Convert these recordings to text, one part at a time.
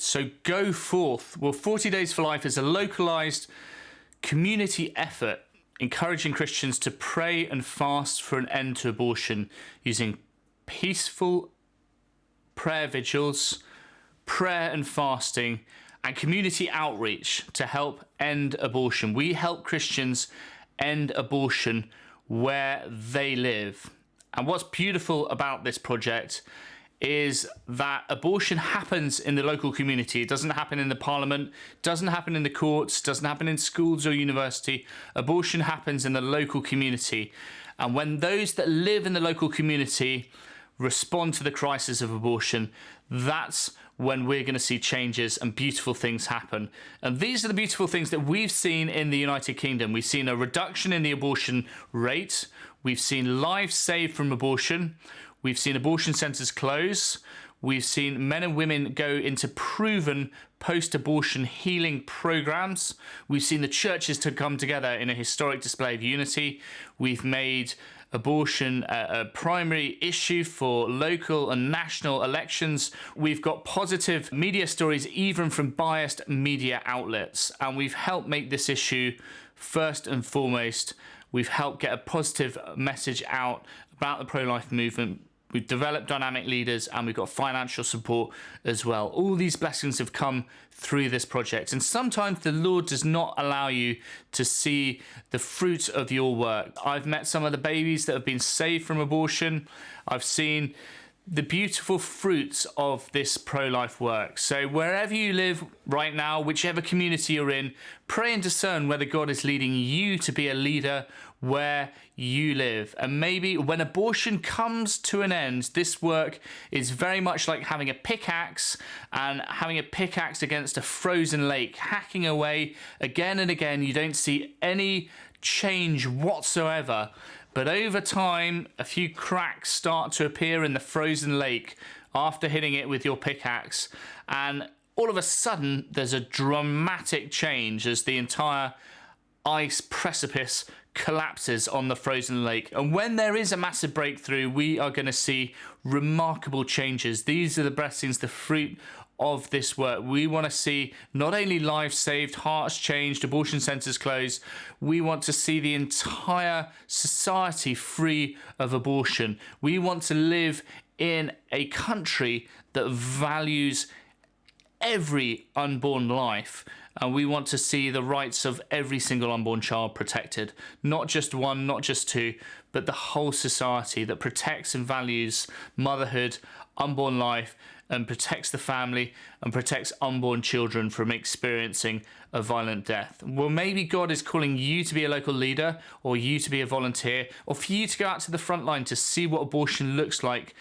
So go forth. Well, 40 Days for Life is a localized community effort encouraging Christians to pray and fast for an end to abortion using peaceful prayer vigils, prayer and fasting, and community outreach to help end abortion. We help Christians end abortion where they live. And what's beautiful about this project is that abortion happens in the local community. It doesn't happen in the parliament, doesn't happen in the courts, doesn't happen in schools or university. Abortion happens in the local community. And when those that live in the local community respond to the crisis of abortion, that's when we're going to see changes and beautiful things happen. And these are the beautiful things that we've seen in the United Kingdom. We've seen a reduction in the abortion rate. We've seen lives saved from abortion. We've seen abortion centres close. We've seen men and women go into proven post-abortion healing programs. We've seen the churches to come together in a historic display of unity. We've made abortion a primary issue for local and national elections. We've got positive media stories even from biased media outlets, and we've helped make this issue first and foremost. We've helped get a positive message out about the pro-life movement. We've developed dynamic leaders, and we've got financial support as well. All these blessings have come through this project. And sometimes the Lord does not allow you to see the fruit of your work. I've met some of the babies that have been saved from abortion. I've seen the beautiful fruits of this pro-life work. So wherever you live right now, whichever community you're in, pray and discern whether God is leading you to be a leader where you live. And maybe when abortion comes to an end, this work is very much like having a pickaxe against a frozen lake, hacking away again and again. You don't see any change whatsoever. But over time, a few cracks start to appear in the frozen lake after hitting it with your pickaxe. And all of a sudden, there's a dramatic change as the entire ice precipice collapses on the frozen lake. And when there is a massive breakthrough, we are going to see remarkable changes. These are the blessings, the fruit of this work. We want to see not only lives saved, hearts changed, abortion centres closed. We want to see the entire society free of abortion. We want to live in a country that values every unborn life, and we want to see the rights of every single unborn child protected. Not just one, not just two, but the whole society that protects and values motherhood, unborn life, and protects the family and protects unborn children from experiencing a violent death. Well, maybe God is calling you to be a local leader, or you to be a volunteer, or for you to go out to the front line to see what abortion looks like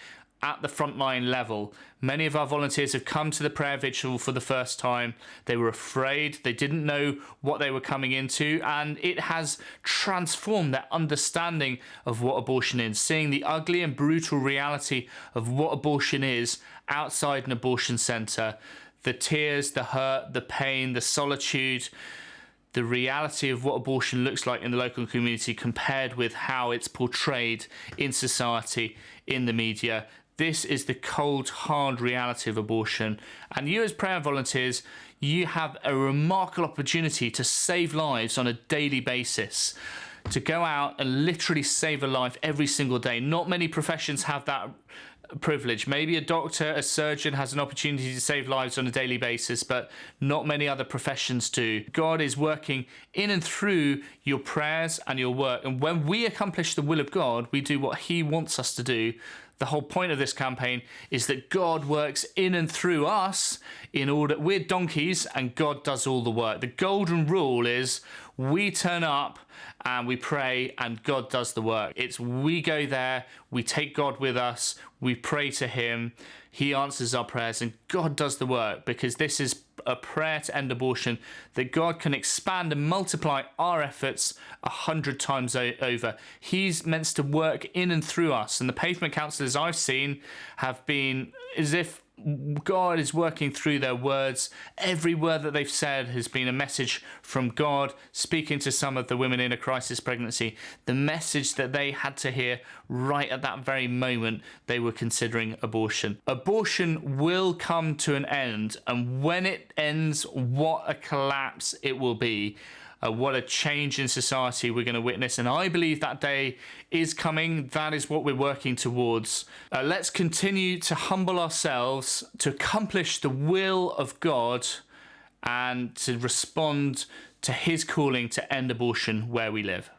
at the frontline level. Many of our volunteers have come to the prayer vigil for the first time. They were afraid, they didn't know what they were coming into, and it has transformed their understanding of what abortion is. Seeing the ugly and brutal reality of what abortion is outside an abortion centre, the tears, the hurt, the pain, the solitude, the reality of what abortion looks like in the local community compared with how it's portrayed in society, in the media. This is the cold, hard reality of abortion. And you as prayer volunteers, you have a remarkable opportunity to save lives on a daily basis, to go out and literally save a life every single day. Not many professions have that privilege. Maybe a doctor, a surgeon has an opportunity to save lives on a daily basis, but not many other professions do. God is working in and through your prayers and your work. And when we accomplish the will of God, we do what He wants us to do. The whole point of this campaign is that God works in and through us in order. We're donkeys and God does all the work. The golden rule is we turn up and we pray and God does the work. It's we go there, we take God with us, we pray to Him, He answers our prayers, and God does the work, because this is a prayer to end abortion, that God can expand and multiply our efforts 100 times over. He's meant to work in and through us. And the pavement counsellors I've seen have been as if God is working through their words. Every word that they've said has been a message from God, speaking to some of the women in a crisis pregnancy. The message that they had to hear right at that very moment they were considering abortion. Abortion will come to an end, and when it ends, what a collapse it will be. What a change in society we're going to witness. And I believe that day is coming. That is what we're working towards. Let's continue to humble ourselves to accomplish the will of God and to respond to his calling to end abortion where we live.